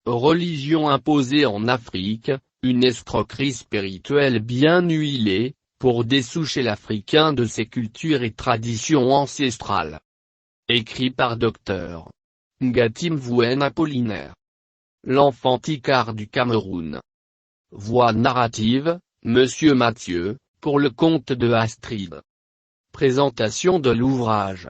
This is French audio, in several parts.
Religion imposée en Afrique, une escroquerie spirituelle bien huilée, pour dessoucher l'Africain de ses cultures et traditions ancestrales. Écrit par Dr. Ngati Mvuen Apollinaire. L'enfant Ticard du Cameroun. Voix narrative, Monsieur Mathieu, pour le compte de Astrid. Présentation de l'ouvrage.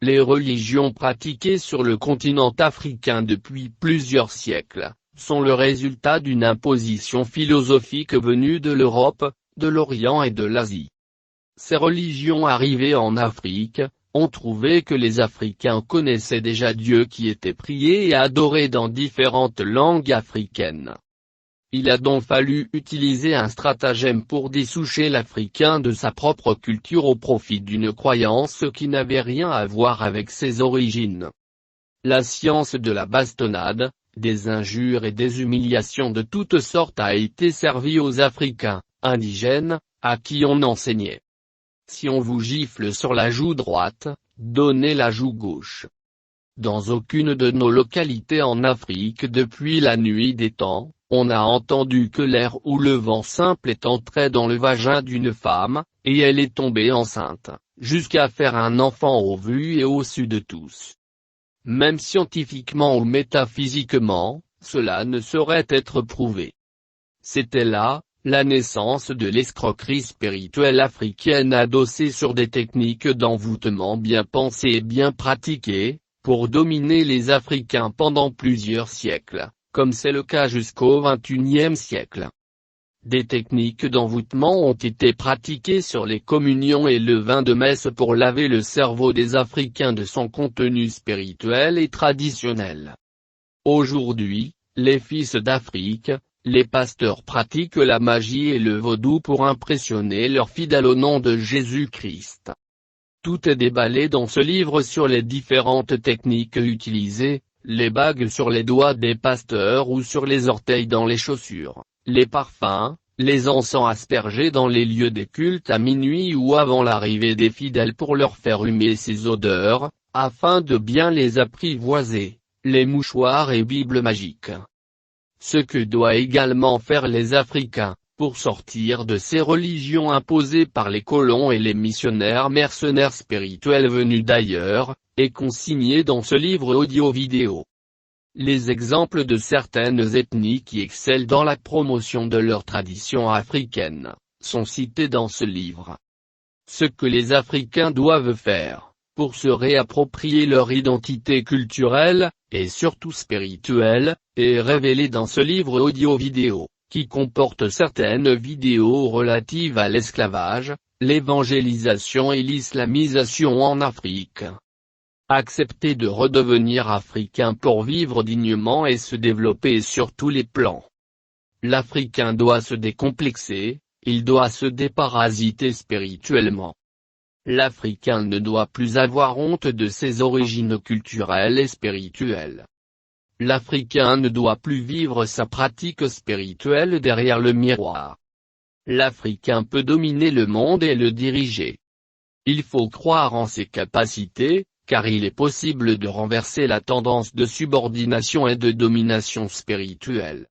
Les religions pratiquées sur le continent africain depuis plusieurs siècles, sont le résultat d'une imposition philosophique venue de l'Europe, de l'Orient et de l'Asie. Ces religions arrivées en Afrique, ont trouvé que les Africains connaissaient déjà Dieu qui était prié et adoré dans différentes langues africaines. Il a donc fallu utiliser un stratagème pour dessoucher l'Africain de sa propre culture au profit d'une croyance qui n'avait rien à voir avec ses origines. La science de la bastonnade, des injures et des humiliations de toutes sortes a été servie aux Africains, indigènes, à qui on enseignait. Si on vous gifle sur la joue droite, donnez la joue gauche. Dans aucune de nos localités en Afrique depuis la nuit des temps, on a entendu que l'air ou le vent simple est entré dans le vagin d'une femme, et elle est tombée enceinte, jusqu'à faire un enfant au vu et au su de tous. Même scientifiquement ou métaphysiquement, cela ne saurait être prouvé. C'était là, la naissance de l'escroquerie spirituelle africaine adossée sur des techniques d'envoûtement bien pensées et bien pratiquées, pour dominer les Africains pendant plusieurs siècles, comme c'est le cas jusqu'au XXIe siècle. Des techniques d'envoûtement ont été pratiquées sur les communions et le vin de messe pour laver le cerveau des Africains de son contenu spirituel et traditionnel. Aujourd'hui, les fils d'Afrique, les pasteurs pratiquent la magie et le vaudou pour impressionner leurs fidèles au nom de Jésus-Christ. Tout est déballé dans ce livre sur les différentes techniques utilisées, les bagues sur les doigts des pasteurs ou sur les orteils dans les chaussures, les parfums, les encens aspergés dans les lieux des cultes à minuit ou avant l'arrivée des fidèles pour leur faire humer ces odeurs, afin de bien les apprivoiser, les mouchoirs et bibles magiques. Ce que doivent également faire les Africains, pour sortir de ces religions imposées par les colons et les missionnaires mercenaires spirituels venus d'ailleurs, est consigné dans ce livre audio-vidéo. Les exemples de certaines ethnies qui excellent dans la promotion de leurs traditions africaines, sont cités dans ce livre. Ce que les Africains doivent faire, pour se réapproprier leur identité culturelle, et surtout spirituelle, est révélé dans ce livre audio-vidéo, qui comporte certaines vidéos relatives à l'esclavage, l'évangélisation et l'islamisation en Afrique. Accepter de redevenir africain pour vivre dignement et se développer sur tous les plans. L'Africain doit se décomplexer, il doit se déparasiter spirituellement. L'Africain ne doit plus avoir honte de ses origines culturelles et spirituelles. L'Africain ne doit plus vivre sa pratique spirituelle derrière le miroir. L'Africain peut dominer le monde et le diriger. Il faut croire en ses capacités, car il est possible de renverser la tendance de subordination et de domination spirituelle.